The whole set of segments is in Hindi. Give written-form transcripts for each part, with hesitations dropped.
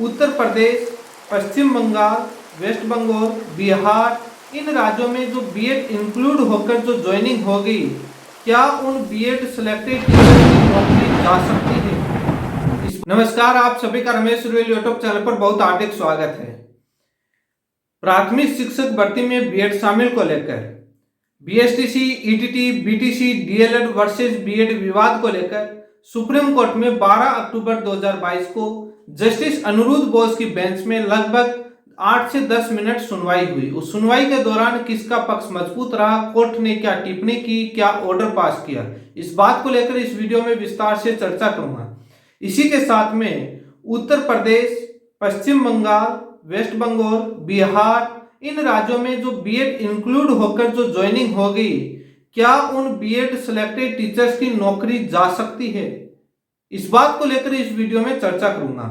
उत्तर प्रदेश, पश्चिम बंगाल, वेस्ट बंगाल, बिहार, इन राज्यों में जो बीएड इंक्लूड होकर जो ज्वाइनिंग हो गई, क्या उन बीएड सिलेक्टेड टीचर की नौकरी जा सकती है? नमस्कार, आप सभी का रमेश रुएल यूट्यूब चैनल पर बहुत हार्दिक स्वागत है। प्राथमिक शिक्षक भर्ती में बीएड शामिल को लेकर BSTC, ETT, BTC, DLEd versus BEd विवाद को लेकर सुप्रीम कोर्ट में 12 अक्टूबर 2022 को जस्टिस अनिरुद्ध बोस की बेंच में लगभग 8 से 10 मिनट सुनवाई हुई। उस सुनवाई के दौरान किसका पक्ष मजबूत रहा, कोर्ट ने क्या टिप्पणी की, क्या ऑर्डर पास किया, इस बात को लेकर इस वीडियो में विस्तार से चर्चा करूंगा। इसी के साथ में उत्तर प्रदेश, पश्चिम बंगाल, वेस्ट बंगाल, बिहार, इन राज्यों में जो बीएड इंक्लूड होकर जो ज्वाइनिंग हो गई, क्या उन बीएड सिलेक्टेड टीचर्स की नौकरी जा सकती है, इस बात को लेकर इस वीडियो में चर्चा करूंगा।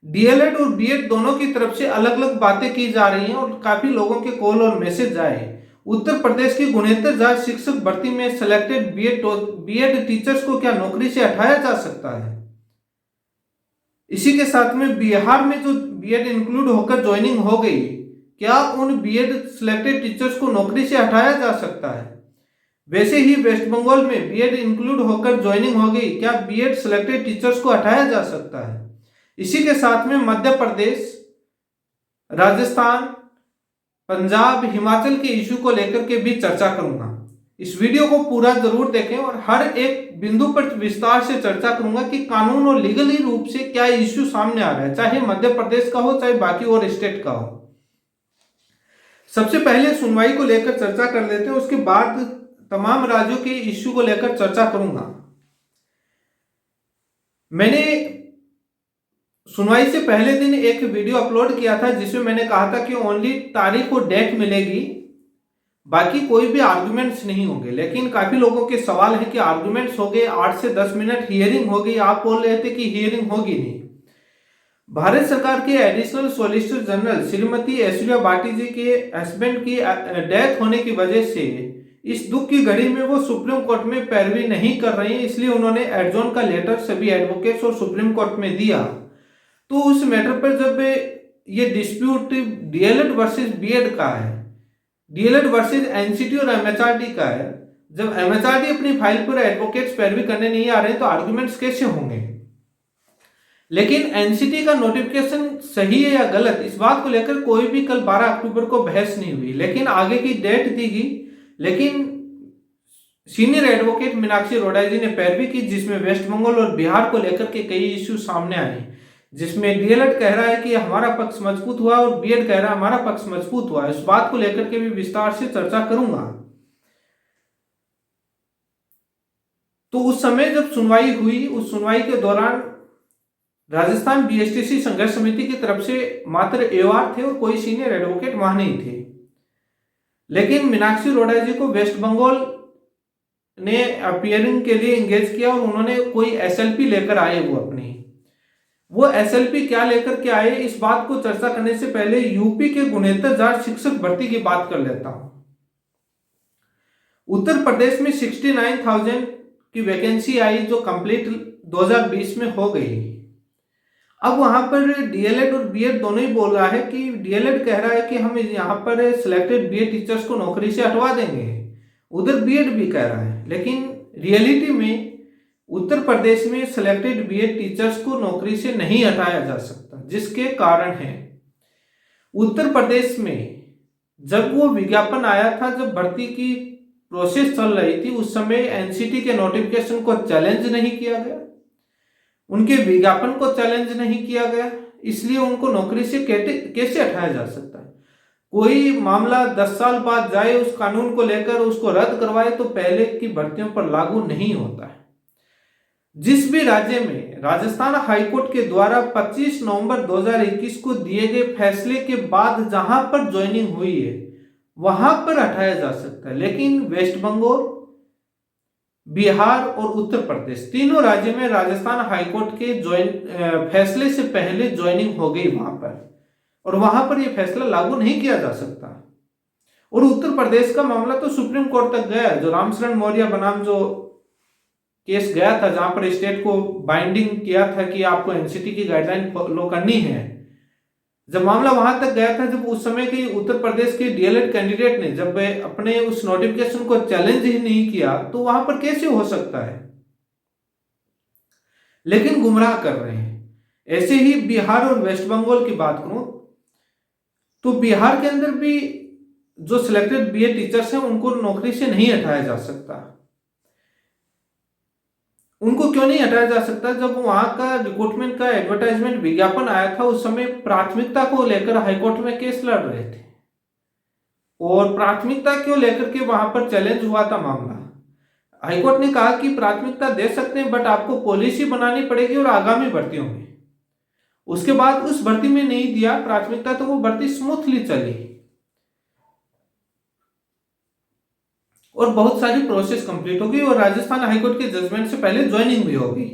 डीएलएड और बीएड दोनों की तरफ से अलग अलग बातें की जा रही हैं और काफी लोगों के कॉल और मैसेज आए। उत्तर प्रदेश की 69,000 शिक्षक भर्ती में सिलेक्टेड बीएड टीचर्स को क्या नौकरी से हटाया जा सकता है? इसी के साथ में बिहार में जो बीएड इंक्लूड होकर ज्वाइनिंग हो गई, क्या उन बीएड सिलेक्टेड टीचर्स को नौकरी से हटाया जा सकता है? वैसे ही वेस्ट बंगाल में बीएड इंक्लूड होकर ज्वाइनिंग हो गई, क्या बीएड सिलेक्टेड टीचर्स को हटाया जा सकता है? इसी के साथ में मध्य प्रदेश, राजस्थान, पंजाब, हिमाचल के इशू को लेकर के भी चर्चा करूंगा। इस वीडियो को पूरा जरूर देखें और हर एक बिंदु पर विस्तार से चर्चा करूंगा कि कानून और लीगली रूप से क्या इश्यू सामने आ रहा है, चाहे मध्य प्रदेश का हो चाहे बाकी और स्टेट का हो। सबसे पहले सुनवाई को लेकर चर्चा कर लेते हैं, उसके बाद तमाम राज्यों के इश्यू को लेकर चर्चा करूंगा। मैंने सुनवाई से पहले दिन एक वीडियो अपलोड किया था जिसमें मैंने कहा था कि ओनली तारीख और डेट मिलेगी, बाकी कोई भी आर्गुमेंट्स नहीं होंगे। लेकिन काफी लोगों के सवाल है कि आर्गुमेंट्स हो गए, 8 से 10 मिनट हियरिंग हो गई, आप बोल रहे थे कि हियरिंग होगी नहीं। भारत सरकार के additional solicitor general Shrimati Aishwarya Bhati ji के हस्बैंड की डेथ होने की वजह से इस दुख की घड़ी में वो सुप्रीम कोर्ट में पैरवी नहीं कर रही है, इसलिए उन्होंने एडजॉर्न का लेटर सभी एडवोकेट्स और सुप्रीम कोर्ट में दिया। तो उस मैटर पर जब ये डिस्प्यूट डीएलएड वर्सेस बीएड का है, डीएलएड वर्सेस एनसीटी और एमएचआरडी का है, जब एमएचआरडी अपनी फाइल पर एडवोकेट्स पैरवी करने नहीं आ रहे तो आर्गुमेंट्स कैसे होंगे? लेकिन एनसीटी का नोटिफिकेशन सही है या गलत, इस बात को लेकर कोई भी कल 12 अक्टूबर को बहस नहीं हुई। लेकिन आगे की डेट दी गई, लेकिन सीनियर एडवोकेट मीनाक्षी रोड़ा जी ने पैरवी की, जिसमें वेस्ट बंगाल और बिहार को लेकर के कई इश्यू सामने आए, जिसमें डीएलएड कह रहा है कि हमारा पक्ष मजबूत हुआ और बीएड कह रहा है हमारा पक्ष मजबूत हुआ। इस बात को लेकर के भी विस्तार से चर्चा करूंगा। तो उस समय जब सुनवाई हुई, उस सुनवाई के दौरान राजस्थान बीएसटीसी संघर्ष समिति की तरफ से मात्र एवार थे और कोई सीनियर एडवोकेट वहां नहीं थे। लेकिन मीनाक्षी रोड़ा जी को वेस्ट बंगाल ने अपीयरिंग के लिए एंगेज किया और उन्होंने कोई एसएलपी लेकर आए। वो एसएलपी क्या लेकर के आए, इस बात को चर्चा करने से पहले यूपी के 69,000 शिक्षक भर्ती की बात कर लेता हूं। उत्तर प्रदेश में 69,000 की वैकेंसी आई जो कंप्लीट 2020 में हो गई। अब वहां पर डीएलएड और बीएड दोनों ही बोल रहा है कि डीएलएड कह रहा है कि हम यहाँ पर सिलेक्टेड बीएड टीचर्स को नौकरी से हटवा देंगे, उधर बीएड भी कह रहा है। लेकिन रियलिटी में उत्तर प्रदेश में सिलेक्टेड बीएड टीचर्स को नौकरी से नहीं हटाया जा सकता, जिसके कारण है उत्तर प्रदेश में जब वो विज्ञापन आया था, जब भर्ती की प्रोसेस चल रही थी, उस समय एनसीटी के नोटिफिकेशन को चैलेंज नहीं किया गया, उनके विज्ञापन को चैलेंज नहीं किया गया, इसलिए उनको नौकरी से कैसे हटाया जा सकता है? कोई मामला 10 साल बाद जाए, उस कानून को लेकर उसको रद्द करवाए तो पहले की भर्तियों पर लागू नहीं होता है। जिस भी राज्य में राजस्थान हाईकोर्ट के द्वारा 25 नवंबर 2021 को दिए गए फैसले के बाद जहां पर ज्वाइनिंग हुई है वहां पर हटाया जा सकता है। लेकिन वेस्ट बंगाल, बिहार और उत्तर प्रदेश तीनों राज्यों में राजस्थान हाईकोर्ट के फैसले से पहले ज्वाइनिंग हो गई वहां पर, और वहां पर यह फैसला लागू नहीं किया जा सकता। और उत्तर प्रदेश का मामला तो सुप्रीम कोर्ट तक गया, जो रामशरण मौर्य बनाम जो केस गया था, जहां पर स्टेट को बाइंडिंग किया था कि आपको एनसीटी की गाइडलाइन फॉलो करनी है, जब मामला वहां तक गया था, जब उस समय के उत्तर प्रदेश के डीएलएड कैंडिडेट ने जब अपने उस नोटिफिकेशन को चैलेंज ही नहीं किया, तो वहां पर कैसे हो सकता है? लेकिन गुमराह कर रहे हैं। ऐसे ही बिहार और वेस्ट बंगाल की बात करूं तो बिहार के अंदर भी जो सिलेक्टेड बीएड टीचर्स हैं उनको नौकरी से नहीं हटाया जा सकता। उनको क्यों नहीं हटाया जा सकता? जब वहां का रिक्रूटमेंट का एडवर्टाइजमेंट विज्ञापन आया था, उस समय प्राथमिकता को लेकर हाईकोर्ट में केस लड़ रहे थे, और प्राथमिकता को लेकर के वहां पर चैलेंज हुआ था मामला। हाईकोर्ट ने कहा कि प्राथमिकता दे सकते हैं, बट आपको पॉलिसी बनानी पड़ेगी और आगामी भर्तियों में। उसके बाद उस भर्ती में नहीं दिया प्राथमिकता, तो वो भर्ती स्मूथली चली और बहुत सारी प्रोसेस कंप्लीट हो गई, और राजस्थान हाईकोर्ट के जजमेंट से पहले ज्वाइनिंग भी हो गई।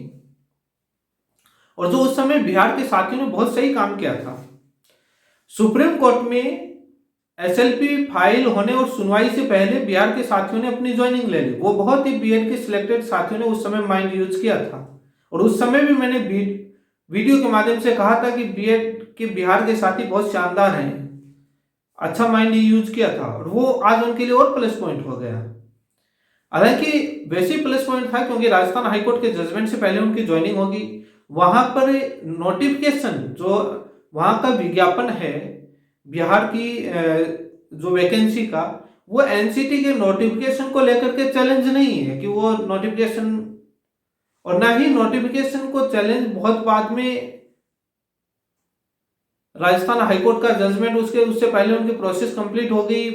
और जो उस समय बिहार के साथियों ने बहुत सही काम किया था, सुप्रीम कोर्ट में एसएलपी फाइल होने और सुनवाई से पहले बिहार के साथियों ने अपनी ज्वाइनिंग ले ली। वो बहुत ही बीएड के सिलेक्टेड साथियों ने उस समय माइंड यूज किया था, और उस समय भी मैंने वीडियो के माध्यम से कहा था कि बीएड के बिहार के साथी बहुत शानदार हैं, अच्छा माइंड यूज किया था, और वो आज उनके लिए और प्लस पॉइंट हो गया। हालांकि वैसे प्लस पॉइंट था क्योंकि राजस्थान हाईकोर्ट के जजमेंट से पहले उनकी ज्वाइनिंग होगी। वहां पर नोटिफिकेशन, जो वहां का विज्ञापन है बिहार की जो वैकेंसी का, वो एनसीटी के नोटिफिकेशन को लेकर के चैलेंज नहीं है कि वो नोटिफिकेशन, और ना ही नोटिफिकेशन को चैलेंज बहुत बाद में राजस्थान हाईकोर्ट का जजमेंट, उससे पहले उनकी प्रोसेस कंप्लीट हो गई।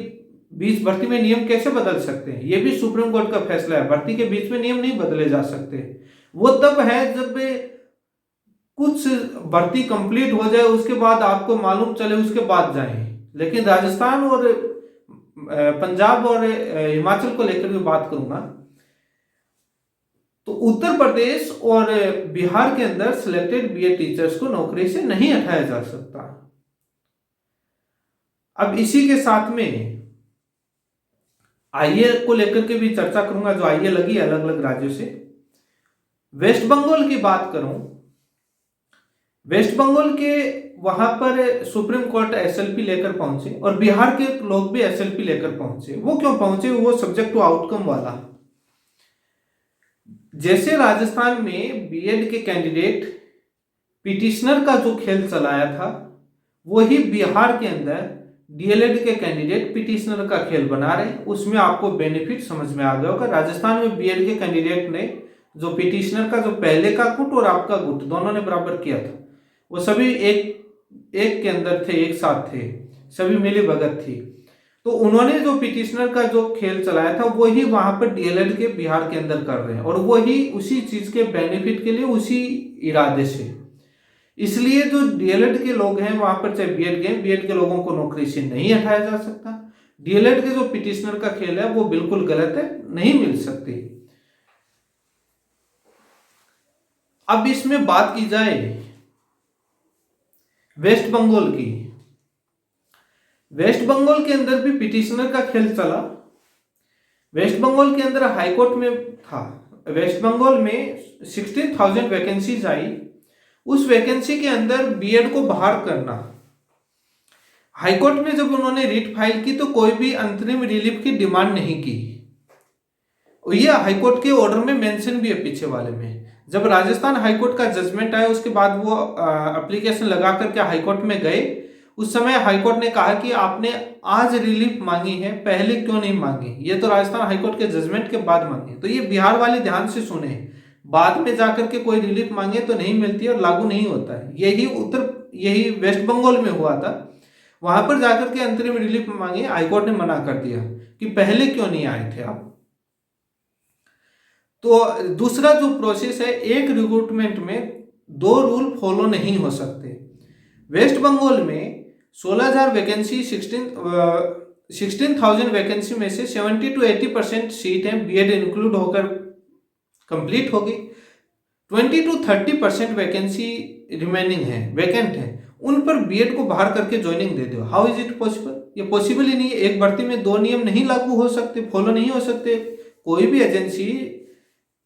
बीच भर्ती में नियम कैसे बदल सकते हैं? ये भी सुप्रीम कोर्ट का फैसला है। भर्ती के बीच में नियम नहीं बदले जा सकते। वो तब है जब कुछ भर्ती कंप्लीट हो जाए, उसके बाद आपको मालूम चले, उसके बाद जाएं। लेकिन राजस्थान और पंजाब और हिमाचल को लेकर भी बात करूंगा, तो उत्तर प्रदेश और बिहार के अंदर सिलेक्टेड बीएड टीचर्स को नौकरी से नहीं हटाया जा सकता। अब इसी के साथ में आईए को लेकर के भी चर्चा करूंगा, जो आईए लगी अलग अलग राज्यों से। वेस्ट बंगाल की बात करूं, वेस्ट बंगाल के वहां पर सुप्रीम कोर्ट एसएलपी लेकर पहुंचे, और बिहार के लोग भी एसएलपी लेकर पहुंचे। वो क्यों पहुंचे? वो सब्जेक्ट टू आउटकम वाला। जैसे राजस्थान में बीएड के कैंडिडेट पिटिशनर का जो खेल चलाया था, वही बिहार के अंदर डीएलएड के कैंडिडेट पिटिशनर का खेल बना रहे। उसमें आपको बेनिफिट समझ में आ गया होगा। राजस्थान में बीएड के कैंडिडेट ने जो पिटिशनर का जो पहले का गुट और आपका गुट दोनों ने बराबर किया था, वो सभी एक के अंदर थे, एक साथ थे, सभी मिली भगत थी। तो उन्होंने जो पिटिशनर का जो खेल चलाया था, वही वहां पर डीएलएड के बिहार के अंदर कर रहे हैं, और वही उसी चीज के बेनिफिट के लिए, उसी इरादे से। इसलिए जो डीएलएड के लोग हैं वहां पर, चाहे बीएड के, बीएड के लोगों को नौकरी से नहीं हटाया जा सकता। डीएलएड के जो पिटिशनर का खेल है वो बिल्कुल गलत है, नहीं मिल सकती। अब इसमें बात की जाए वेस्ट बंगाल की। वेस्ट बंगाल के अंदर भी पिटिशनर का खेल चला। वेस्ट बंगाल के अंदर हाईकोर्ट में था। वेस्ट बंगाल में 16,000 वैकेंसीज आई। उस वैकेंसी के अंदर बीएड को बाहर करना, हाईकोर्ट में जब उन्होंने रिट फाइल की तो कोई भी अंतरिम रिलीफ की डिमांड नहीं की। यह हाईकोर्ट के ऑर्डर में मेंशन भी है पीछे वाले में। जब राजस्थान हाईकोर्ट का जजमेंट आया, उसके बाद वो एप्लीकेशन लगा करके हाईकोर्ट में गए। उस समय हाईकोर्ट ने कहा कि आपने आज रिलीफ मांगी है, पहले क्यों नहीं मांगी? ये तो राजस्थान हाईकोर्ट के जजमेंट के बाद मांगी। तो ये बिहार वाले ध्यान से सुने, बाद में जाकर के कोई रिलीफ मांगे तो नहीं मिलती और लागू नहीं होता है। यही वेस्ट बंगाल में हुआ था। वहां पर जाकर के अंतरिम रिलीफ मांगे, हाईकोर्ट ने मना कर दिया कि पहले क्यों नहीं आए थे आप। तो दूसरा जो प्रोसेस है, एक रिक्रूटमेंट में 2 रूल फॉलो नहीं हो सकते। वेस्ट बंगाल में 16,000 वैकेंसी, 16,000 वैकेंसी में से 70 to 80% सीट है बीएड इंक्लूड होकर कंप्लीट होगी। 20 to 30% वैकेंसी रिमेनिंग है, वैकेंट है, उन पर बीएड को बाहर करके ज्वाइनिंग दे दो। How is it possible? ये पॉसिबल ही नहीं है। एक भर्ती में 2 नियम नहीं लागू हो सकते, फॉलो नहीं हो सकते। कोई भी एजेंसी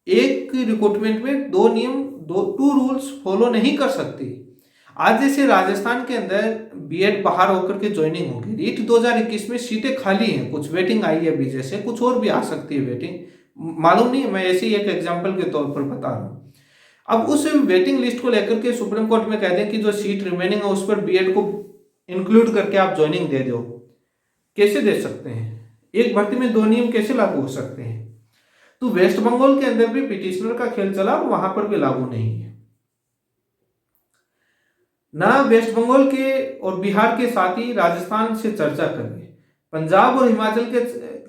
एक रिक्रूटमेंट में 2 नियम, 2 रूल्स फॉलो नहीं कर सकती। आज जैसे राजस्थान के अंदर बीएड बाहर होकर के ज्वाइनिंग होगी, रीट 2021 में सीटें खाली हैं, कुछ वेटिंग आई है अभी, जैसे कुछ और भी आ सकती है वेटिंग, मालूम नहीं, मैं ऐसे ही एक एग्जांपल के तौर पर बता रहा हूँ। अब उस वेटिंग लिस्ट को लेकर के सुप्रीम कोर्ट में कह दें कि जो सीट रिमेनिंग है उस पर बीएड को इंक्लूड करके आप ज्वाइनिंग दे दो, कैसे दे सकते हैं? एक भर्ती में दो नियम कैसे लागू हो सकते हैं? तो वेस्ट बंगाल के अंदर भी पिटिशनर का खेल चला और वहां पर भी लागू नहीं है। ना वेस्ट बंगाल के और बिहार के साथ ही राजस्थान से चर्चा करिए। पंजाब और हिमाचल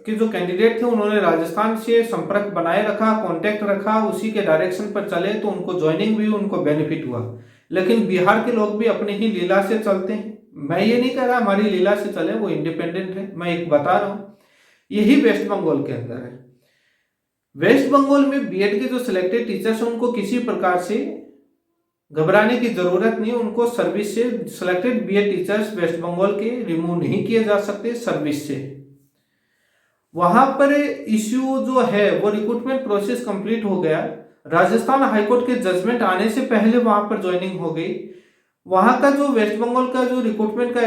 के जो कैंडिडेट थे उन्होंने राजस्थान से संपर्क बनाए रखा, कांटेक्ट रखा, उसी के डायरेक्शन पर चले तो उनको ज्वाइनिंग भी, उनको बेनिफिट हुआ। लेकिन बिहार के लोग भी अपनी ही लीला से चलते हैं। मैं ये नहीं कह रहा हमारी लीला से चले, वो इंडिपेंडेंट है, मैं एक बता रहा हूं। यही वेस्ट बंगाल के अंदर है। वेस्ट बंगाल में बीएड के जो सिलेक्टेड टीचर्स हैं उनको किसी प्रकार से घबराने की जरूरत नहीं है। उनको सर्विस से, selected BEd teachers West Bengal के रिमूव नहीं किए जा सकते सर्विस से। वहां पर इश्यू जो है वो रिक्रूटमेंट प्रोसेस कंप्लीट हो गया, राजस्थान हाईकोर्ट के जजमेंट आने से पहले वहां पर ज्वाइनिंग हो गई। वहां का जो वेस्ट बंगाल का जो रिक्रूटमेंट का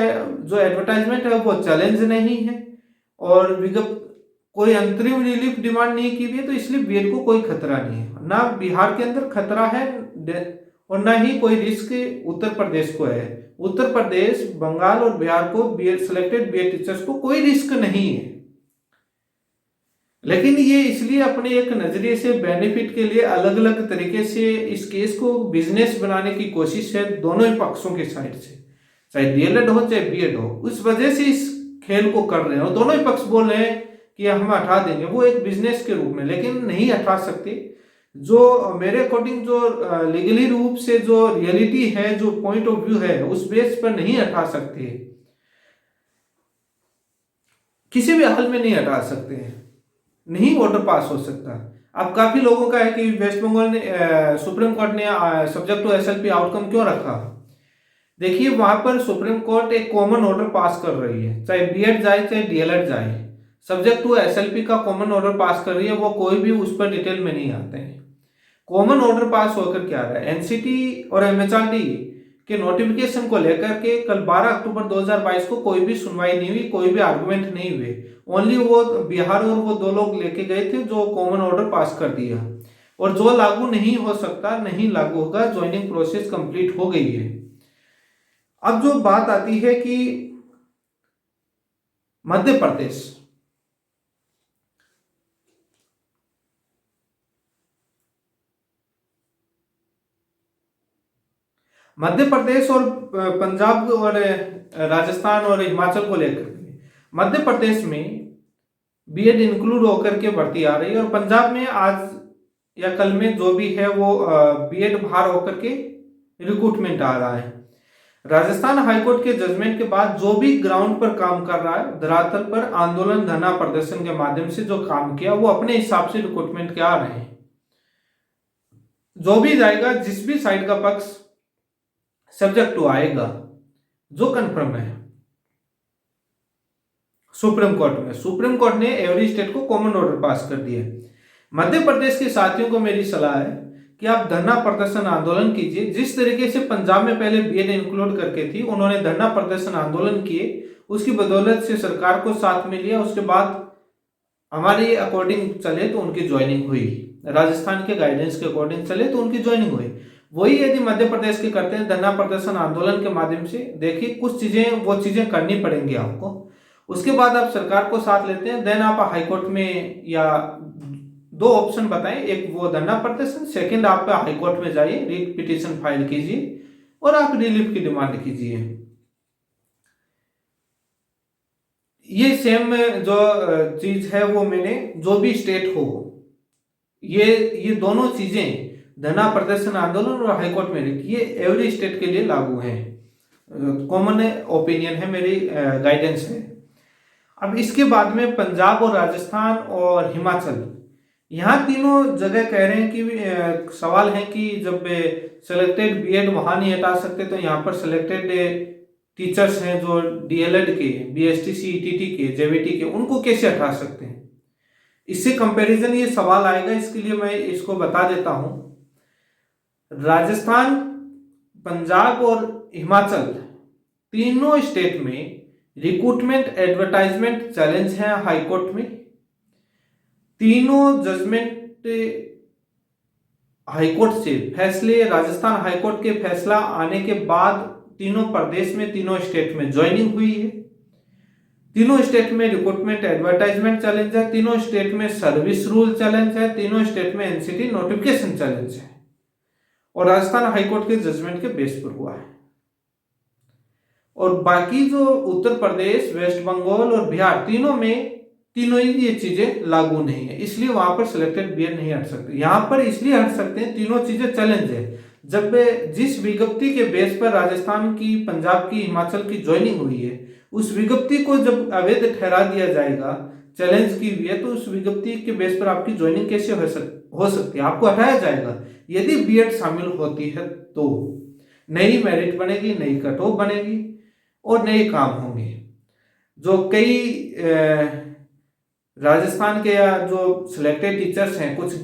जो एडवर्टाइजमेंट है वो चैलेंज नहीं है और कोई अंतरिम रिलीफ डिमांड नहीं की हुई है, तो इसलिए बीएड को कोई खतरा नहीं है। ना बिहार के अंदर खतरा है और ना ही कोई रिस्क उत्तर प्रदेश को है। उत्तर प्रदेश, बंगाल और बिहार को बीएड सिलेक्टेड बीएड टीचर्स को कोई रिस्क नहीं है। लेकिन ये इसलिए अपने एक नजरिए से बेनिफिट के लिए अलग अलग तरीके से इस केस को बिजनेस बनाने की कोशिश है दोनों ही पक्षों की साइड से, चाहे डीएलएड हो चाहे बीएड हो, उस वजह से इस खेल को कर रहे हैं और दोनों ही पक्ष बोल रहे हैं कि हम हटा देंगे, वो एक बिजनेस के रूप में, लेकिन नहीं हटा सकते। जो मेरे अकॉर्डिंग जो लीगली रूप से जो रियलिटी है, जो पॉइंट ऑफ व्यू है, उस बेस पर नहीं हटा सकते, किसी भी हाल में नहीं हटा सकते हैं, नहीं ऑर्डर पास हो सकता। अब काफी लोगों का है कि वेस्ट बंगाल ने सुप्रीम कोर्ट ने सब्जेक्ट टू एसएलपी आउटकम क्यों रखा। देखिए वहां पर सुप्रीम कोर्ट एक कॉमन ऑर्डर पास कर रही है, चाहे बीएड जाए चाहे डीएलएड जाए, सब्जेक्ट टू एसएलपी का कॉमन ऑर्डर पास कर रही है। वो कोई भी उस पर डिटेल में नहीं आते हैं। कॉमन ऑर्डर पास होकर क्या रहा है, एनसीटी और एमएचआरडी के नोटिफिकेशन को लेकर के कल 12 अक्टूबर 2022 को कोई भी सुनवाई नहीं हुई, कोई भी आर्गुमेंट नहीं हुए। ओनली वो बिहार और वो दो लोग लेके गए थे जो कॉमन ऑर्डर पास कर दिया, और जो लागू नहीं हो सकता नहीं लागू होगा। ज्वाइनिंग प्रोसेस कंप्लीट हो गई है। अब जो बात आती है कि मध्य प्रदेश, मध्य प्रदेश और पंजाब और राजस्थान और हिमाचल को लेकर के, मध्य प्रदेश में बीएड इंक्लूड होकर के भर्ती आ रही है और पंजाब में आज या कल में जो भी है वो बीएड बाहर होकर के रिक्रूटमेंट आ रहा है। राजस्थान हाईकोर्ट के जजमेंट के बाद जो भी ग्राउंड पर काम कर रहा है, धरातल पर आंदोलन, धरना प्रदर्शन के माध्यम से जो काम किया, वो अपने हिसाब से रिक्रूटमेंट के आ रहे हैं। जो भी जाएगा, जिस भी साइड का पक्ष सब्जेक्ट टू आएगा, जो कंफर्म है सुप्रीम कोर्ट में, सुप्रीम कोर्ट ने एवरी स्टेट को कॉमन ऑर्डर पास कर दिया। मध्य प्रदेश के साथियों को मेरी सलाह है कि आप धरना प्रदर्शन आंदोलन कीजिए। जिस तरीके से पंजाब में पहले बीएड इंक्लूड करके थी, उन्होंने धरना प्रदर्शन आंदोलन किए, उसकी बदौलत से सरकार को साथ में लिया, उसके बाद हमारे अकॉर्डिंग चले तो उनकी ज्वाइनिंग हुई, राजस्थान के गाइडेंस के अकॉर्डिंग चले तो उनकी ज्वाइनिंग हुई। वही यदि मध्य प्रदेश के करते हैं धरना प्रदर्शन आंदोलन के माध्यम से, देखिए कुछ चीजें वो चीजें करनी पड़ेंगी आपको, उसके बाद आप सरकार को साथ लेते हैं, देन आप हाईकोर्ट में, या दो ऑप्शन बताएं, एक वो धरना प्रदर्शन, सेकंड आप हाईकोर्ट में जाइए, रिट पिटीशन फाइल कीजिए और आप रिलीफ की डिमांड कीजिए। ये सेम जो चीज है वो मैंने, जो भी स्टेट हो, ये दोनों चीजें, धरना प्रदर्शन आंदोलन और हाईकोर्ट में रिट, ये एवरी स्टेट के लिए लागू है। कॉमन ओपिनियन है, मेरी गाइडेंस है। अब इसके बाद में पंजाब और राजस्थान और हिमाचल, यहाँ तीनों जगह कह रहे हैं कि सवाल है कि जब सिलेक्टेड बीएड वहां नहीं हटा सकते तो यहाँ पर सिलेक्टेड टीचर्स हैं जो डीएलएड के, बीएसटी, सीईटीटी के, जेवीटी के, उनको कैसे हटा सकते हैं। इससे कंपैरिजन ये सवाल आएगा, इसके लिए मैं इसको बता देता हूं। राजस्थान, पंजाब और हिमाचल, तीनों स्टेट में रिक्रूटमेंट एडवर्टाइजमेंट चैलेंज है हाईकोर्ट में। तीनों जजमेंट हाईकोर्ट से फैसले, राजस्थान हाईकोर्ट के फैसला आने के बाद तीनों प्रदेश में, तीनों स्टेट में ज्वाइनिंग हुई है। तीनों स्टेट में रिक्रूटमेंट एडवर्टाइजमेंट चैलेंज है, तीनों स्टेट में सर्विस रूल चैलेंज है, तीनों स्टेट में एनसीटी नोटिफिकेशन चैलेंज है, और राजस्थान हाईकोर्ट के जजमेंट के बेस पर हुआ है। और बाकी जो उत्तर प्रदेश, वेस्ट बंगाल और बिहार, तीनों ही ये चीजें लागू नहीं है, इसलिए वहां पर सिलेक्टेड बीएड नहीं हट सकते। यहां पर इसलिए हट सकते हैं, तीनों चीजें चैलेंज है। जब जिस विज्ञप्ति के बेस पर राजस्थान की, पंजाब की, हिमाचल की ज्वाइनिंग हुई है, उस विज्ञप्ति को जब अवैध ठहरा दिया जाएगा, चैलेंज की हुई है, तो उस विज्ञप्ति के बेस पर आपकी ज्वाइनिंग कैसे हो सकती है? आपको हटाया जाएगा। यदि बीएड शामिल होती है तो नई मेरिट बनेगी, नई कट ऑफ बनेगी और नए काम होंगे। जो कई राजस्थान के या जो सिलेक्टेड टीचर्स हैं, कुछ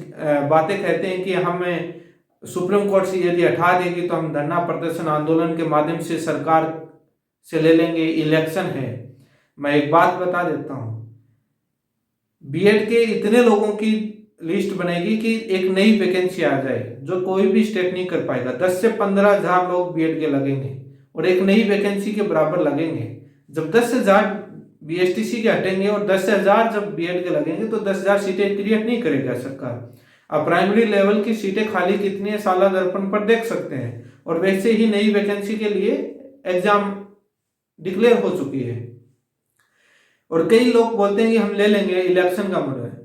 बातें कहते हैं कि हमें सुप्रीम कोर्ट से यदि हटा देगी तो हम धरना प्रदर्शन आंदोलन के माध्यम से सरकार से ले लेंगे, इलेक्शन है। मैं एक बात बता देता हूं, बीएड के इतने लोगों की लिस्ट बनेगी कि एक नई वैकेंसी आ जाए जो कोई भी स्टेट नहीं कर पाएगा। 10 से 15,000 लोग बीएड के लगेंगे और एक नई वैकेंसी के बराबर लगेंगे। जब 10,000 बीएसटीसी के हटेंगे और 10,000 जब बीएड के लगेंगे तो 10,000 सीटें क्रिएट नहीं करेगा सरकार। अब प्राइमरी लेवल की सीटें खाली कितनी है साला दर्पण पर देख सकते हैं, और वैसे ही नई वैकेंसी के लिए एग्जाम डिक्लेयर हो चुकी है। और कई लोग बोलते हैं कि हम ले लेंगे, इलेक्शन का मुद्दा है।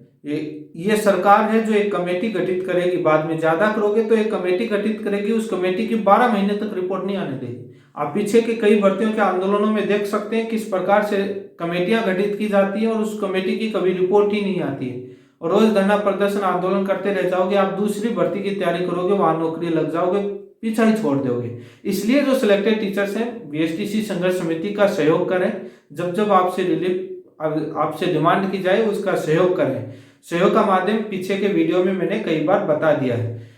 ये सरकार है जो एक कमेटी गठित करेगी, बाद में ज्यादा करोगे तो एक कमेटी गठित करेगी, उस कमेटी की 12 महीने तक रिपोर्ट नहीं आने देगी। आप पीछे के कई भर्तियों के आंदोलनों में देख सकते हैं किस प्रकार से कमेटियां गठित की जाती हैं और उस कमेटी की कभी रिपोर्ट ही नहीं आती है, और रोज धरना प्रदर्शन आंदोलन करते रह जाओगे। आप दूसरी भर्ती की तैयारी करोगे, वहां नौकरी लग जाओगे, पीछा ही छोड़ दोगे। इसलिए जो सिलेक्टेड टीचर्स हैं, बीएसटीसी संघर्ष समिति का सहयोग करें। जब जब आपसे डिमांड की जाए उसका सहयोग करें। सहयोग का माध्यम पीछे के वीडियो में मैंने कई बार बता दिया है।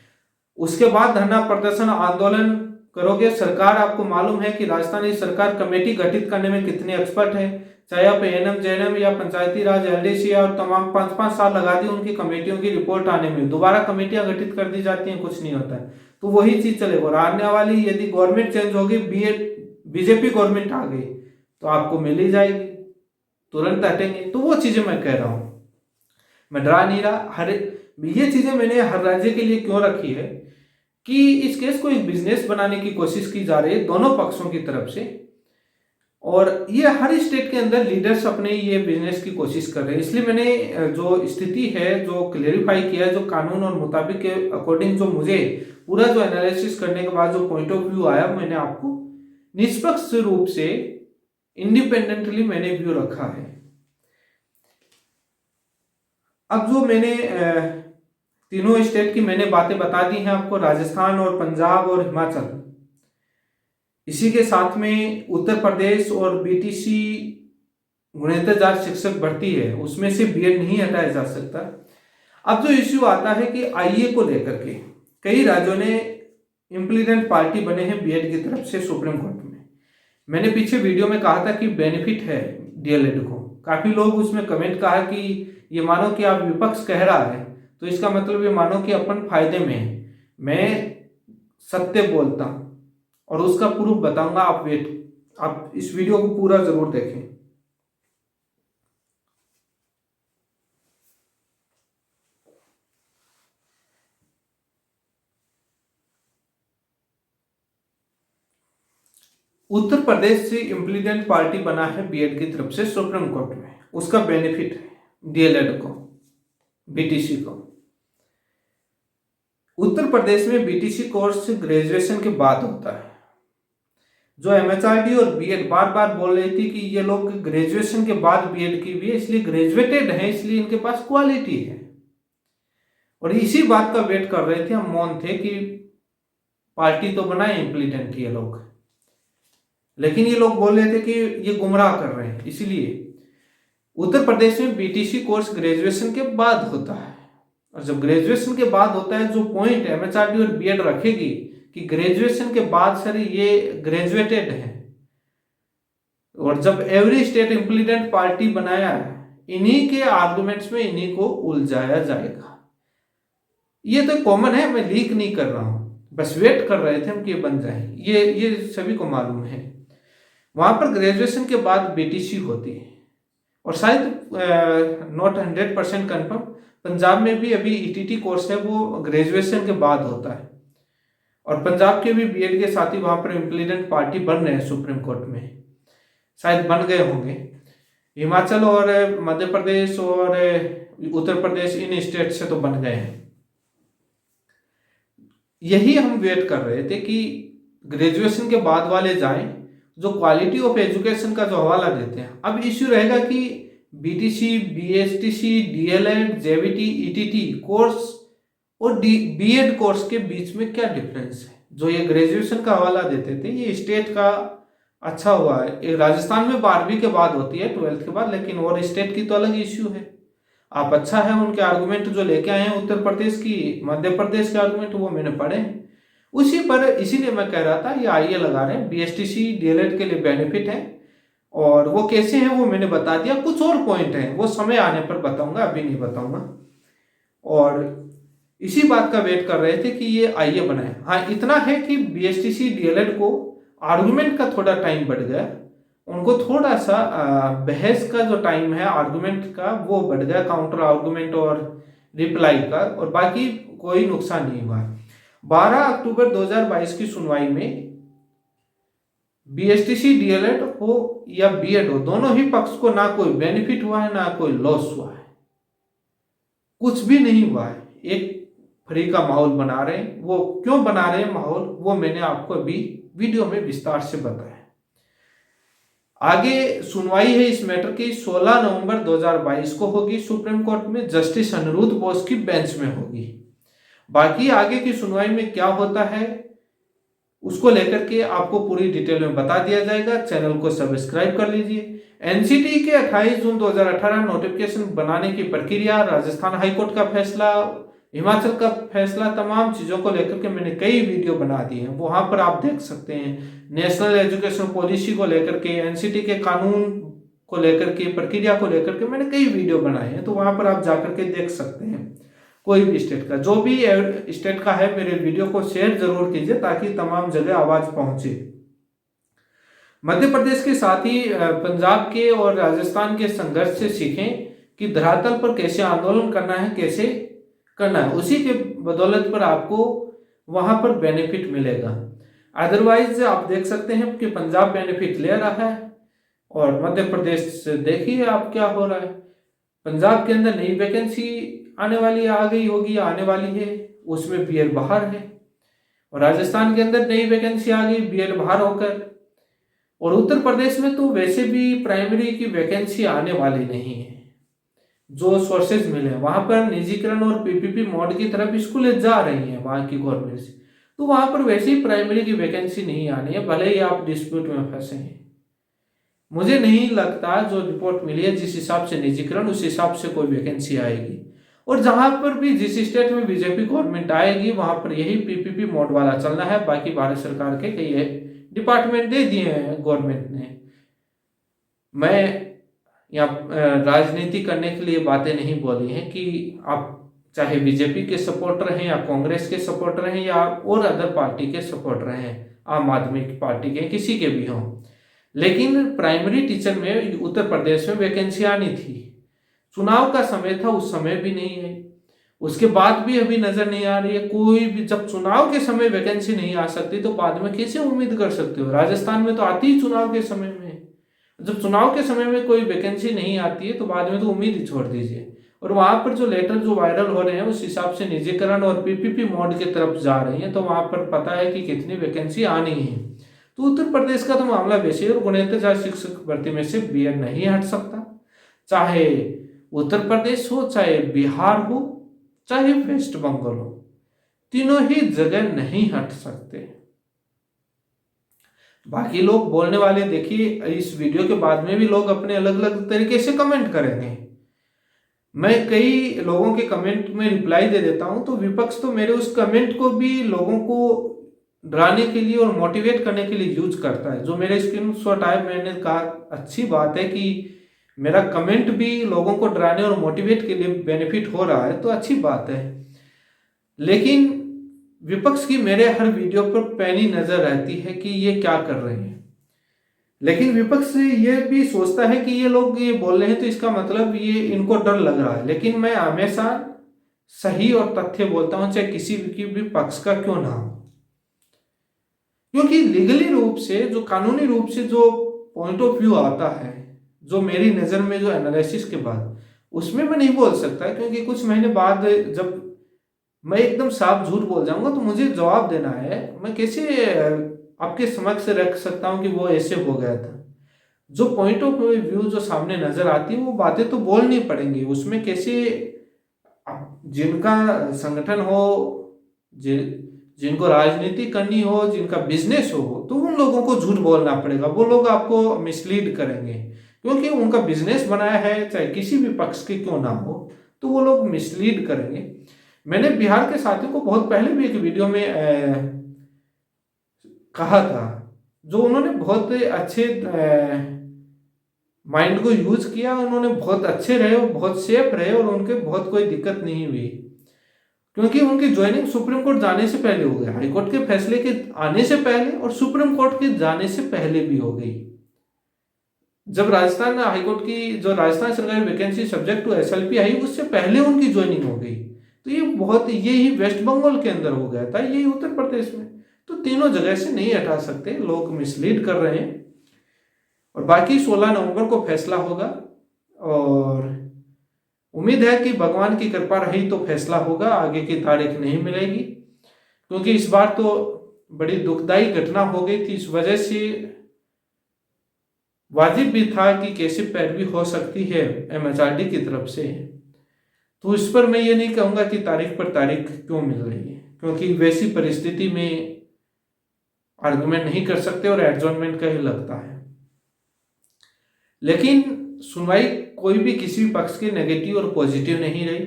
उसके बाद धरना प्रदर्शन आंदोलन करोगे। सरकार, आपको मालूम है कि राजस्थानी सरकार कमेटी गठित करने में कितनी एक्सपर्ट है। चाहे आप एएनएम, जेएनएम या पंचायती राज, एलडीसी और तमाम 5-5 साल लगा दी उनकी कमेटियों की रिपोर्ट आने में, दोबारा कमेटियां गठित कर दी जाती हैं, कुछ नहीं होता है। तो वही चीज चलेगा। और आने वाली यदि गवर्नमेंट चेंज होगी, बीजेपी गवर्नमेंट आ गई तो आपको मिल ही जाएगी, तुरंत हटेंगे। तो वो चीजें मैं कह रहा हूं, मैं डरा नहीं रहा। ये चीजें मैंने हर राज्य के लिए क्यों रखी है कि इस केस को एक बिजनेस बनाने की कोशिश की जा रही है दोनों पक्षों की तरफ से, और ये हर स्टेट के अंदर लीडर्स अपने ये बिजनेस की कोशिश कर रहे हैं। इसलिए मैंने जो स्थिति है, जो क्लेरिफाई किया, जो कानून और मुताबिक के अकॉर्डिंग जो मुझे पूरा जो एनालिसिस करने के बाद जो पॉइंट ऑफ व्यू आया, मैंने आपको निष्पक्ष रूप से इंडिपेंडेंटली मैंने व्यू रखा है। अब जो मैंने तीनों स्टेट की मैंने बातें बता दी हैं आपको, राजस्थान और पंजाब और हिमाचल, इसी के साथ में उत्तर प्रदेश और बीटीसी गुणोत्तर जांच शिक्षक भर्ती है, उसमें से बीएड नहीं हटाया जा सकता। अब जो इश्यू आता है कि आईए को लेकर के कई राज्यों ने इम्प्लीमेंट पार्टी बने हैं बीएड की तरफ से सुप्रीम कोर्ट में। मैंने पीछे वीडियो में कहा था कि बेनिफिट है डीएलएड को। काफी लोग उसमें कमेंट कहा कि ये मानो कि आप विपक्ष कह रहा है तो इसका मतलब ये मानो कि अपन फायदे में है। मैं सत्य बोलता हूं और उसका प्रूफ बताऊंगा। आप इस वीडियो को पूरा जरूर देखें। उत्तर प्रदेश से इम्प्लीमेंट पार्टी बना है बीएड की तरफ से सुप्रीम कोर्ट में, उसका बेनिफिट है डीएलएड को, बीटीसी को। उत्तर प्रदेश में बीटीसी कोर्स ग्रेजुएशन के बाद होता है। जो एमएचआरडी और बीएड बार बार बोल रही थी कि ये लोग ग्रेजुएशन के बाद बीएड की भी है, इसलिए ग्रेजुएटेड है, इसलिए इनके पास क्वालिटी है, और इसी बात का वेट कर रहे थे, हम मौन थे कि पार्टी तो बनाए इम्प्लीमेंट ये लोग। लेकिन ये लोग बोल रहे थे कि ये गुमराह कर रहे हैं। इसीलिए उत्तर प्रदेश में बीटीसी कोर्स ग्रेजुएशन के बाद होता है, और जब ग्रेजुएशन के बाद होता है, जो पॉइंट एमएचआरडी और बीएड रखेगी कि ग्रेजुएशन के बाद सर ये ग्रेजुएटेड है, और जब एवरी स्टेट इंप्लीडेंट पार्टी बनाया है, इन्हीं के आर्गुमेंट्स में इन्हीं को उलझाया जाएगा। ये तो कॉमन है, मैं लीक नहीं कर रहा हूं, बस वेट कर रहे थे हम कि ये बन जाए, ये सभी को मालूम है। वहां पर ग्रेजुएशन के बाद बीटीसी होती है, और शायद नॉट 100% कन्फर्म, पंजाब में भी अभी ईटीटी कोर्स है वो ग्रेजुएशन के बाद होता है, और पंजाब के भी बीएड के साथ ही वहां पर इंप्लीडेंट पार्टी बन रहे हैं सुप्रीम कोर्ट में, शायद बन गए होंगे। हिमाचल और मध्य प्रदेश और उत्तर प्रदेश, इन स्टेट से तो बन गए हैं। यही हम वेट कर रहे थे कि ग्रेजुएशन के बाद वाले जाएं, जो क्वालिटी ऑफ एजुकेशन का जो हवाला देते हैं। अब इश्यू रहेगा कि BTC, BSTC, DElEd, JVT, ETT course और बीएड कोर्स के बीच में क्या डिफरेंस है। जो ये ग्रेजुएशन का हवाला देते थे, ये स्टेट का अच्छा हुआ है, राजस्थान में 12वीं के बाद होती है, 12th के बाद, लेकिन और स्टेट की तो अलग इश्यू है। आप अच्छा है उनके आर्गुमेंट जो लेके आए हैं उत्तर प्रदेश की, मध्य प्रदेश के आर्गुमेंट वो मैंने पढ़े हैं उसी पर, इसीलिए मैं कह रहा था ये आईए लगा रहे हैं। बीएसटीसी, डीएलएड के लिए बेनिफिट है, और वो कैसे हैं वो मैंने बता दिया। कुछ और पॉइंट हैं वो समय आने पर बताऊंगा, अभी नहीं बताऊंगा। और इसी बात का वेट कर रहे थे कि ये आईए बनाए। हाँ, इतना है कि बीएसटीसी, डीएलएड को आर्गुमेंट का थोड़ा टाइम बढ़ गया, उनको थोड़ा सा बहस का जो टाइम है आर्गुमेंट का वो बढ़ गया, काउंटर आर्गुमेंट और रिप्लाई का, और बाकी कोई नुकसान नहीं हुआ। 12 अक्टूबर 2022 की सुनवाई में बीएसटीसी, डीएलएड हो या बीएड हो, दोनों ही पक्ष को ना कोई बेनिफिट हुआ है ना कोई लॉस हुआ है, कुछ भी नहीं हुआ है। एक फ्री का माहौल बना रहे हैं। वो क्यों बना रहे हैं माहौल, वो मैंने आपको अभी वीडियो में विस्तार से बताया। आगे सुनवाई है इस मैटर की 16 नवंबर 2022 को होगी सुप्रीम कोर्ट में, जस्टिस अनिरुद्ध बोस की बेंच में होगी। बाकी आगे की सुनवाई में क्या होता है उसको लेकर के आपको पूरी डिटेल में बता दिया जाएगा। चैनल को सब्सक्राइब कर लीजिए। एनसीटी के 28 जून 2018 नोटिफिकेशन बनाने की प्रक्रिया, राजस्थान हाईकोर्ट का फैसला, हिमाचल का फैसला, तमाम चीजों को लेकर के मैंने कई वीडियो बना दिए हैं, वहां पर आप देख सकते हैं। नेशनल एजुकेशन पॉलिसी को लेकर के, एनसीटी के कानून को लेकर के, प्रक्रिया को लेकर के मैंने कई वीडियो बनाए हैं, तो वहां पर आप जाकर के देख सकते हैं। कोई भी स्टेट का, जो भी स्टेट का है, मेरे वीडियो को शेयर जरूर कीजिए ताकि तमाम जगह आवाज पहुंचे। मध्य प्रदेश के साथ ही पंजाब के और राजस्थान के संघर्ष से सीखें कि धरातल पर कैसे आंदोलन करना है, कैसे करना है, उसी के बदौलत पर आपको वहां पर बेनिफिट मिलेगा। अदरवाइज आप देख सकते हैं कि पंजाब बेनिफिट ले रहा है और मध्य प्रदेश देखिए आप क्या हो रहा है। पंजाब के अंदर नई वैकेंसी आने वाली, आ गई होगी, आने वाली है, उसमें बीएड बाहर है, और राजस्थान के अंदर नई वैकेंसी आ गई बीएड बाहर होकर, और उत्तर प्रदेश में तो वैसे भी प्राइमरी की वैकेंसी आने वाली नहीं है। जो सोर्सेज मिले वहां पर निजीकरण और पीपीपी मोड की तरफ स्कूलें जा रही हैं वहां की गवर्नमेंट से, तो वहां पर वैसे ही प्राइमरी की वैकेंसी नहीं आनी है, भले ही आप डिस्प्यूट में फंसे हैं। मुझे नहीं लगता, जो रिपोर्ट मिली है जिस हिसाब से निजीकरण, उस हिसाब से कोई वैकेंसी आएगी। और जहां पर भी जिस स्टेट में बीजेपी गवर्नमेंट आएगी वहां पर यही पीपीपी मोड वाला चलना है। बाकी भारत सरकार के कई डिपार्टमेंट दे दिए हैं गवर्नमेंट ने। मैं यहाँ राजनीति करने के लिए बातें नहीं बोली हैं कि आप चाहे बीजेपी के सपोर्टर हैं या कांग्रेस के सपोर्टर हैं या और अदर पार्टी के सपोर्टर हैं, आम आदमी की पार्टी के, किसी के भी हों, लेकिन प्राइमरी टीचर में उत्तर प्रदेश में वैकेंसी आनी थी। चुनाव का समय था, उस समय भी नहीं है, उसके बाद भी अभी नजर नहीं आ रही है कोई भी। जब चुनाव के समय वैकेंसी नहीं आ सकती तो बाद में कैसे उम्मीद कर सकते हो। राजस्थान में तो आती ही चुनाव के समय में, जब चुनाव के समय में कोई वैकेंसी नहीं आती है तो बाद में तो उम्मीद ही छोड़ दीजिए। और वहां पर जो लेटर जो वायरल हो रहे हैं उस हिसाब से निजीकरण और पीपीपी मोड की तरफ जा रही है, तो वहां पर पता है कि कितनी वैकेंसी आनी है। तो उत्तर प्रदेश का तो मामला वैसे, और गुणवत्ता शिक्षक भर्ती में से बीएड नहीं हट सकता, चाहे उत्तर प्रदेश हो, चाहे बिहार हो, चाहे वेस्ट बंगाल हो, तीनों ही जगह नहीं हट सकते। बाकी लोग बोलने वाले, देखिए इस वीडियो के बाद में भी लोग अपने अलग अलग तरीके से कमेंट करेंगे। मैं कई लोगों के कमेंट में रिप्लाई दे देता हूं, तो विपक्ष तो मेरे उस कमेंट को भी लोगों को डराने के लिए और मोटिवेट करने के लिए यूज करता है। जो मेरे स्क्रीनशॉट आए, मैंने कहा अच्छी बात है कि मेरा कमेंट भी लोगों को डराने और मोटिवेट के लिए बेनिफिट हो रहा है, तो अच्छी बात है। लेकिन विपक्ष की मेरे हर वीडियो पर पैनी नजर रहती है कि ये क्या कर रहे हैं। लेकिन विपक्ष ये भी सोचता है कि ये लोग ये बोल रहे हैं तो इसका मतलब ये इनको डर लग रहा है। लेकिन मैं हमेशा सही और तथ्य बोलता हूं, चाहे किसी की भी पक्ष का क्यों ना हो। क्योंकि लीगली रूप से, जो कानूनी रूप से जो पॉइंट ऑफ व्यू आता है, जो मेरी नज़र में जो एनालिसिस के बाद, उसमें मैं नहीं बोल सकता। क्योंकि कुछ महीने बाद जब मैं एकदम साफ झूठ बोल जाऊंगा तो मुझे जवाब देना है। मैं कैसे आपके समक्ष रख सकता हूं कि वो ऐसे हो गया था। जो पॉइंट ऑफ व्यू जो सामने नजर आती है वो बातें तो बोलनी पड़ेंगी। उसमें कैसे जिनका संगठन हो, जिनको राजनीति करनी हो, जिनका बिजनेस हो, तो उन लोगों को झूठ बोलना पड़ेगा। वो लोग आपको मिसलीड करेंगे क्योंकि उनका बिजनेस बनाया है, चाहे किसी भी पक्ष के क्यों ना हो, तो वो लोग मिसलीड करेंगे। मैंने बिहार के साथियों को बहुत पहले भी एक वीडियो में कहा था, जो उन्होंने बहुत अच्छे माइंड को यूज किया, उन्होंने बहुत अच्छे रहे और बहुत सेफ रहे और उनके बहुत कोई दिक्कत नहीं हुई। क्योंकि उनकी ज्वाइनिंग सुप्रीम कोर्ट जाने से पहले हो गई, हाई कोर्ट के फैसले के आने से पहले और सुप्रीम कोर्ट के जाने से पहले भी हो गई। जब राजस्थान हाई कोर्ट की जो राजस्थान सरकारी वैकेंसी सब्जेक्ट टू एसएलपी आई, उससे पहले उनकी ज्वाइनिंग हो गई। तो ये ही वेस्ट बंगाल के अंदर हो गया था, यही उत्तर प्रदेश में। तो तीनों जगह से नहीं हटा सकते, लोग मिसलीड कर रहे हैं। और बाकी 16 नवंबर को फैसला होगा और उम्मीद है कि भगवान की कृपा रही तो फैसला होगा, आगे की तारीख नहीं मिलेगी। क्योंकि इस बार तो बड़ी दुखदाई घटना हो गई थी, इस वजह से वाजिब भी था कि कैसे पैरवी हो सकती है एमएचआरडी की तरफ से। तो इस पर मैं ये नहीं कहूंगा कि तारीख पर तारीख क्यों मिल रही है, क्योंकि वैसी परिस्थिति में आर्गुमेंट नहीं कर सकते और एडजॉर्नमेंट का ही लगता है। लेकिन सुनवाई कोई भी किसी भी पक्ष की नेगेटिव और पॉजिटिव नहीं रही।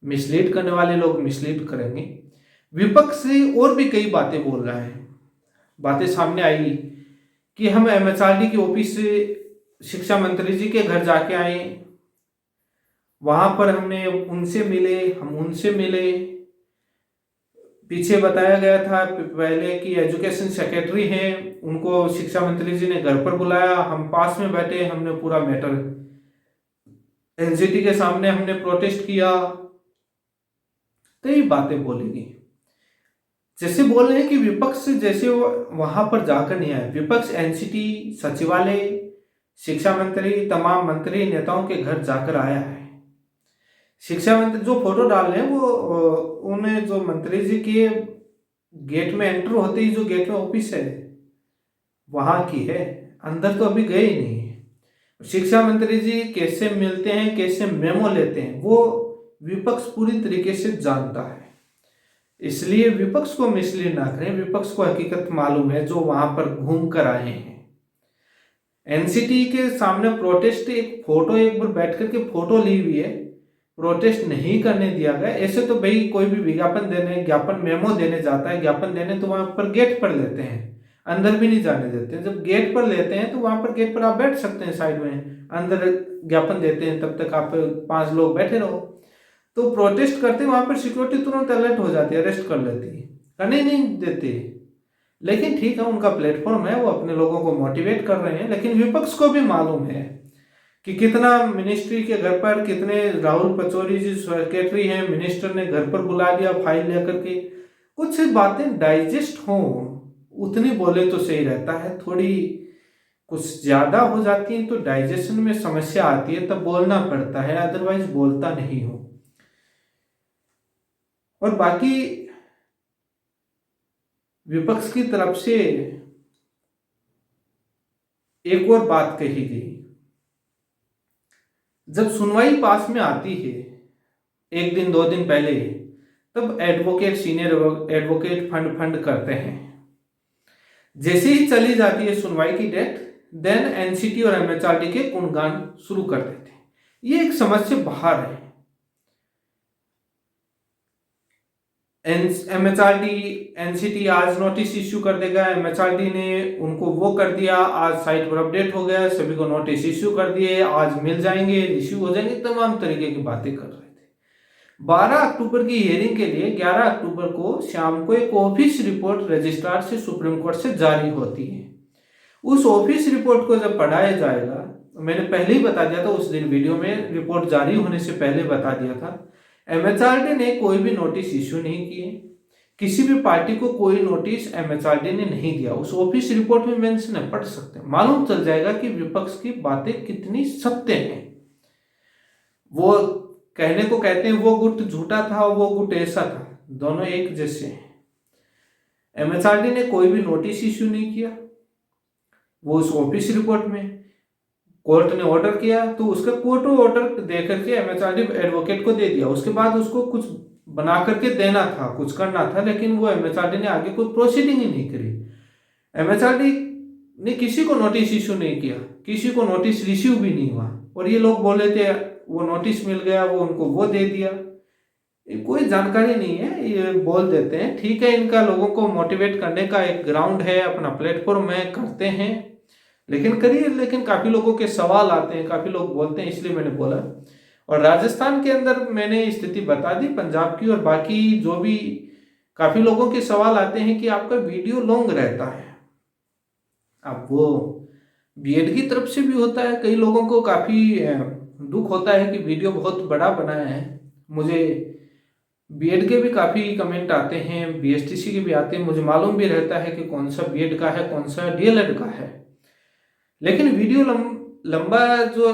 मिसलीड करने वाले लोग मिसलीड करेंगे। विपक्ष से और भी कई बातें बोल रहा है। बातें सामने आई कि हम एमएचआरडी के ऑफिस से शिक्षा मंत्री जी के घर जाके आए, वहां पर हमने उनसे मिले, हम उनसे मिले। पीछे बताया गया था पहले कि एजुकेशन सेक्रेटरी हैं, उनको शिक्षा मंत्री जी ने घर पर बुलाया, हम पास में बैठे, हमने पूरा मैटर एनजीटी के सामने हमने प्रोटेस्ट किया। तो ये बातें बोलेगी, जैसे बोल रहे हैं कि विपक्ष जैसे वहां पर जाकर नहीं आए। विपक्ष एनसीटी सचिवालय, शिक्षा मंत्री, तमाम मंत्री नेताओं के घर जाकर आया है। शिक्षा मंत्री जो फोटो डाल रहे हैं वो उन्हें जो मंत्री जी के गेट में एंटर होते ही जो गेट में ऑफिस है वहां की है, अंदर तो अभी गए ही नहीं है। शिक्षा मंत्री जी कैसे मिलते हैं, कैसे मेमो लेते हैं, वो विपक्ष पूरी तरीके से जानता है। इसलिए विपक्ष को मिसलीड ना करें, विपक्ष को हकीकत मालूम है, जो वहां पर घूम कर आए हैं। एनसीटी के सामने प्रोटेस्ट, एक फोटो एक बार बैठ करके फोटो ली हुई है, प्रोटेस्ट नहीं करने दिया गया। ऐसे तो भाई कोई भी विज्ञापन देने, ज्ञापन मेमो देने जाता है, ज्ञापन देने, तो वहां पर गेट पर लेते हैं, अंदर भी नहीं जाने देते। जब गेट पर लेते हैं तो वहां पर गेट पर आप बैठ सकते हैं साइड में, अंदर ज्ञापन देते हैं तब तक आप 5 लोग बैठे रहो। तो प्रोटेस्ट करते वहां पर सिक्योरिटी तुरंत अलर्ट हो जाती है, अरेस्ट कर लेती है, करने नहीं देते। लेकिन ठीक है, उनका प्लेटफॉर्म है, वो अपने लोगों को मोटिवेट कर रहे हैं। लेकिन विपक्ष को भी मालूम है कि कितना मिनिस्ट्री के घर पर, कितने राहुल पचौरी जी सेक्रेटरी हैं, मिनिस्टर ने घर पर बुला लिया फाइल लेकर के। कुछ बातें डाइजेस्ट हों उतनी बोले तो सही रहता है, थोड़ी कुछ ज्यादा हो जाती है तो डाइजेशन में समस्या आती है, तब बोलना पड़ता है, अदरवाइज बोलता नहीं हो। और बाकी विपक्ष की तरफ से एक और बात कही गई, जब सुनवाई पास में आती है 1 दिन 2 दिन पहले, तब एडवोकेट, सीनियर एडवोकेट फंड करते हैं। जैसे ही चली जाती है सुनवाई की डेट, देन एनसीटी और एमएचआरडी के गुणगान शुरू कर देते हैं। ये एक समझ से बाहर है। MHRD NCT आज नोटिस इश्यू कर देगा। MHRD ने उनको वो कर दिया, आज साइट पर अपडेट हो गया, सभी को नोटिस इश्यू कर दिए, आज मिल जाएंगे, इश्यू हो जाएंगे, तमाम तरीके की बातें कर रहे थे। 12 अक्टूबर की हियरिंग के लिए 11 अक्टूबर को शाम को एक ऑफिस रिपोर्ट रजिस्ट्रार से सुप्रीम कोर्ट से जारी होती है। उस ऑफिस रिपोर्ट को जब पढ़ाया जाएगा, मैंने पहले ही बता दिया था उस दिन वीडियो में, रिपोर्ट जारी होने से पहले बता दिया था, MHRD ने कोई भी नोटिस इश्यू नहीं किए, किसी भी पार्टी को कोई नोटिस MHRD ने नहीं दिया। उस ऑफिस रिपोर्ट में मेंशन है, पढ़ सकते हैं, मालूम चल जाएगा कि विपक्ष की बातें कितनी सत्य हैं। वो कहने को कहते हैं वो गुट झूठा था, वो गुट ऐसा था, दोनों एक जैसे हैं। MHRD ने कोई भी नोटिस इश्यू नहीं किया। वो उस ऑफिस रिपोर्ट में कोर्ट ने ऑर्डर किया तो उसका कोर्ट ऑर्डर दे करके MHRD एडवोकेट को दे दिया। उसके बाद उसको कुछ बना करके देना था, कुछ करना था, लेकिन वो MHRD ने आगे कोई प्रोसीडिंग ही नहीं करी। MHRD ने किसी को नोटिस इश्यू नहीं किया, किसी को नोटिस रिसीव भी नहीं हुआ, और ये लोग बोले थे वो नोटिस मिल गया, वो उनको वो दे दिया। कोई जानकारी नहीं है, ये बोल देते हैं। ठीक है, इनका लोगों को मोटिवेट करने का एक ग्राउंड है, अपना प्लेटफॉर्म है, करते हैं, लेकिन करिए। लेकिन काफी लोगों के सवाल आते हैं, काफी लोग बोलते हैं, इसलिए मैंने बोला। और राजस्थान के अंदर मैंने स्थिति बता दी, पंजाब की, और बाकी जो भी काफी लोगों के सवाल आते हैं कि आपका वीडियो लॉन्ग रहता है। अब वो बीएड की तरफ से भी होता है, कई लोगों को काफी दुख होता है कि वीडियो बहुत बड़ा बनाया है। मुझे बीएड के भी काफी कमेंट आते हैं, बीएसटीसी के भी आते हैं, मुझे मालूम भी रहता है कि कौन सा बीएड का है, कौन सा डीएलएड का है। लेकिन वीडियो लंबा जो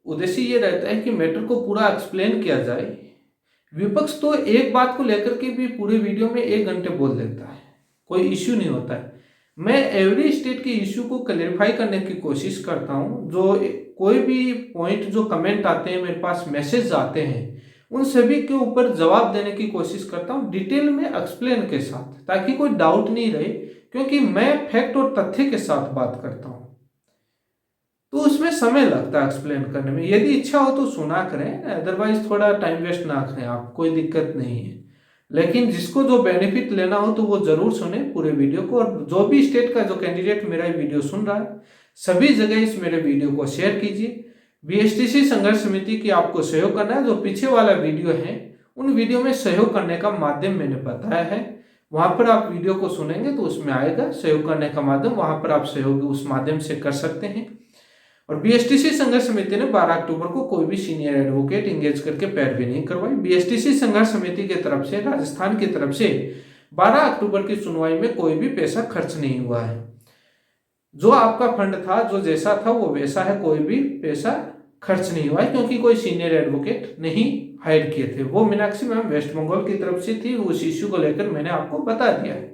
उद्देश्य ये रहता है कि मैटर को पूरा एक्सप्लेन किया जाए। विपक्ष तो एक बात को लेकर के भी पूरे वीडियो में 1 घंटे बोल देता है, कोई इश्यू नहीं होता है। मैं एवरी स्टेट के इश्यू को क्लैरिफाई करने की कोशिश करता हूँ। जो कोई भी पॉइंट जो कमेंट आते हैं, मेरे पास मैसेज आते हैं, उन सभी के ऊपर जवाब देने की कोशिश करता हूँ डिटेल में, एक्सप्लेन के साथ, ताकि कोई डाउट नहीं रहे, क्योंकि मैं फैक्ट और तथ्य के साथ बात करता हूँ, तो उसमें समय लगता है एक्सप्लेन करने में। यदि इच्छा हो तो सुना करें, अदरवाइज थोड़ा टाइम वेस्ट ना करें आप, कोई दिक्कत नहीं है। लेकिन जिसको जो बेनिफिट लेना हो तो वो जरूर सुने पूरे वीडियो को। और जो भी स्टेट का जो कैंडिडेट मेरा वीडियो सुन रहा है, सभी जगह इस मेरे वीडियो को शेयर कीजिए। बीएसटीसी संघर्ष समिति की आपको सहयोग करना है। जो पीछे वाला वीडियो है, उन वीडियो में सहयोग करने का माध्यम मैंने बताया है, वहां पर आप वीडियो को सुनेंगे तो उसमें आएगा सहयोग करने का माध्यम, वहां पर आप सहयोग उस माध्यम से कर सकते हैं। और बीएसटीसी संघर्ष समिति ने 12 अक्टूबर को कोई भी सीनियर एडवोकेट इंगेज करके पैरवी नहीं करवाई। बीएसटीसी संघर्ष समिति की तरफ से, राजस्थान की तरफ से 12 अक्टूबर की सुनवाई में कोई भी पैसा खर्च नहीं हुआ है। जो आपका फंड था, जो जैसा था वो वैसा है, कोई भी पैसा खर्च नहीं हुआ है, क्योंकि कोई सीनियर एडवोकेट नहीं हायर किए थे। वो मीनाक्षी मैम वेस्ट बंगाल की तरफ से थी, उस इश्यू को लेकर मैंने आपको बता दिया है।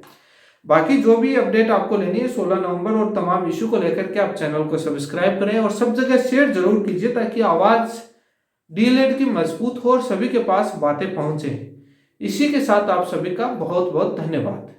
बाकी जो भी अपडेट आपको लेनी है 16 नवंबर और तमाम इश्यू को लेकर के आप चैनल को सब्सक्राइब करें और सब जगह शेयर जरूर कीजिए, ताकि आवाज डीएलएड की मजबूत हो और सभी के पास बातें पहुंचे। इसी के साथ आप सभी का बहुत बहुत धन्यवाद।